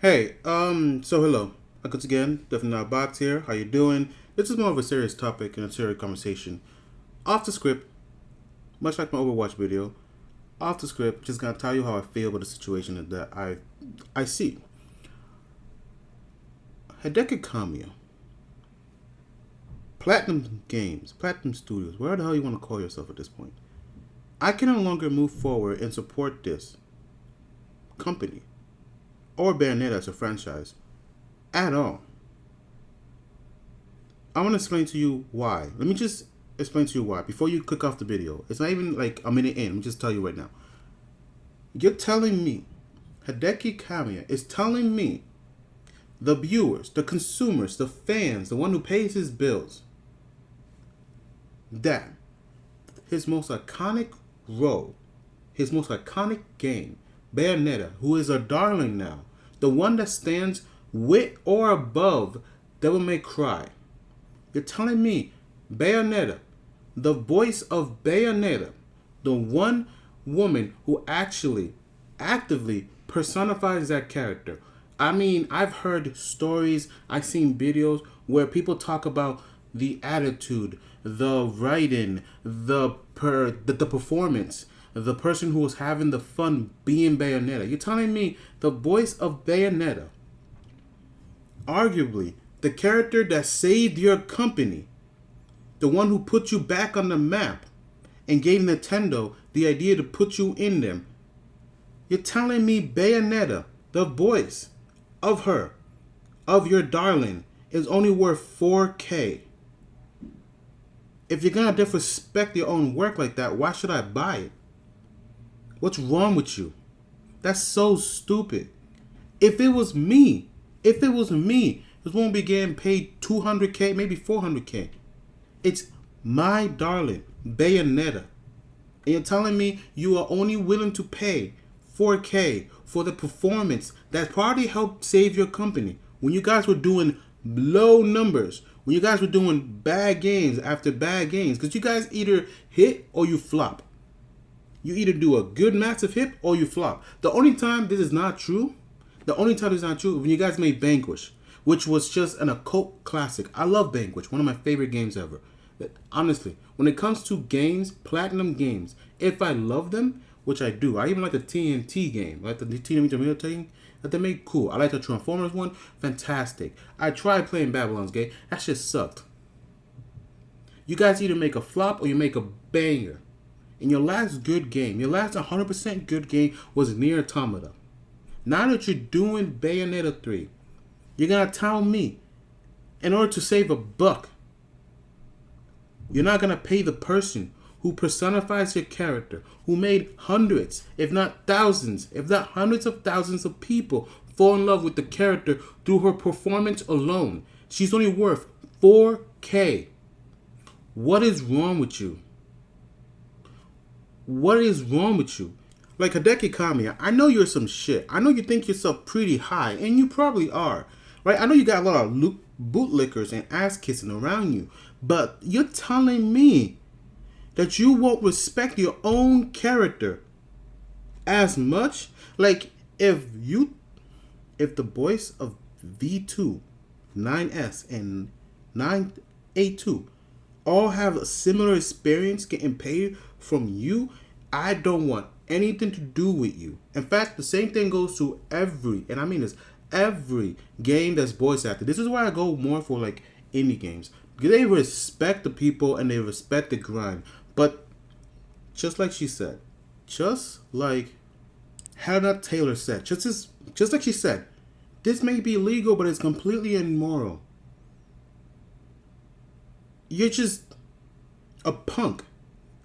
Hey, so hello. Once again, definitely not box here. How you doing? This is more of a serious topic and a serious conversation. Off the script, much like my Overwatch video, off the script, just gonna tell you how I feel about the situation that I see. Hideki Kamiya, Platinum Games, Platinum Studios, where the hell you want to call yourself at this point. I can no longer move forward and support this company or Bayonetta as a franchise at all. I want to explain to you why. Let me just explain to you why before you click off the video. It's not even like a minute in. Let me just tell you right now. You're telling me, Hideki Kamiya is telling me, the viewers, the consumers, the fans, the one who pays his bills, that his most iconic role, his most iconic game, Bayonetta, who is a darling now, the one that stands with or above Devil May Cry. You're telling me Bayonetta, the voice of Bayonetta, the one woman who actually actively personifies that character. I mean, I've heard stories, I've seen videos where people talk about the attitude, the writing, the performance, the person who was having the fun being Bayonetta. You're telling me the voice of Bayonetta, arguably the character that saved your company, the one who put you back on the map and gave Nintendo the idea to put you in them. You're telling me Bayonetta, the voice of her, of your darling, is only worth 4K. If you're gonna disrespect your own work like that, why should I buy it? What's wrong with you? That's so stupid. If it was me, this won't be getting paid 200K, maybe 400K. It's my darling, Bayonetta. And you're telling me you are only willing to pay 4K for the performance that probably helped save your company when you guys were doing low numbers, when you guys were doing bad games after bad games, because you guys either hit or you flop. You either do a good massive hit or you flop. The only time this is not true, is when you guys made Vanquish, which was just an occult classic. I love Vanquish, one of my favorite games ever. But honestly, when it comes to games, platinum games, if I love them, which I do, I even like the TNT game, like the Teenage Mutant Ninja Turtles that they made cool. I like the Transformers one, fantastic. I tried playing Babylon's Gate, that shit sucked. You guys either make a flop or you make a banger. And your last good game, your last 100% good game was Nier Automata. Now that you're doing Bayonetta 3, you're gonna tell me, in order to save a buck, you're not gonna pay the person who personifies your character, who made hundreds, if not thousands, if not hundreds of thousands of people fall in love with the character through her performance alone. She's only worth 4K. What is wrong with you? What is wrong with you? Like Hideki Kamiya, I know you're some shit. I know you think yourself pretty high, and you probably are. Right? I know you got a lot of bootlickers and ass kissing around you. But you're telling me that you won't respect your own character as much? Like, if the voice of V2, 9S, and 9A2 all have a similar experience getting paid from you, I don't want anything to do with you. In fact, the same thing goes to every game that's voice acted. This is why I go more for like indie games, because they respect the people and they respect the grind. But just like she said, just like Hannah Taylor said, just like she said, this may be legal, but it's completely immoral. You're just a punk,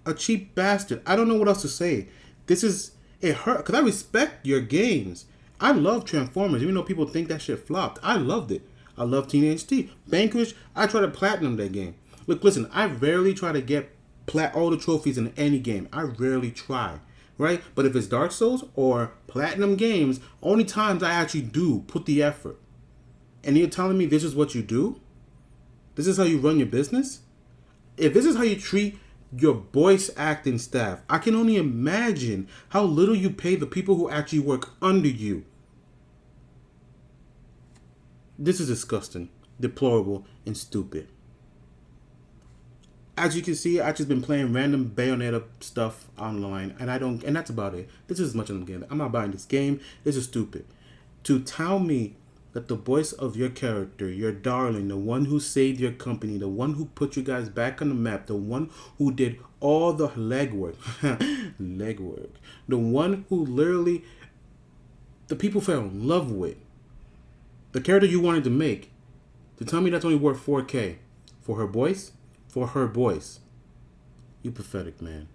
a cheap bastard. I don't know what else to say. It hurt, because I respect your games. I love Transformers, even though people think that shit flopped. I loved it. I love Teenage T. Vanquish, I try to platinum that game. Look, listen, I rarely try to get all the trophies in any game. I rarely try, right? But if it's Dark Souls or platinum games, only times I actually do put the effort. And you're telling me this is what you do? This is how you run your business? If this is how you treat your voice acting staff, I can only imagine how little you pay the people who actually work under you. This is disgusting, deplorable, and stupid. As you can see, I've just been playing random Bayonetta stuff online, and that's about it. This is as much as I'm getting. I'm not buying this game. This is stupid. To tell me that the voice of your character, your darling, the one who saved your company, the one who put you guys back on the map, the one who did all the legwork, the one who literally the people fell in love with, the character you wanted to make, to tell me that's only worth 4K for her voice. You pathetic, man.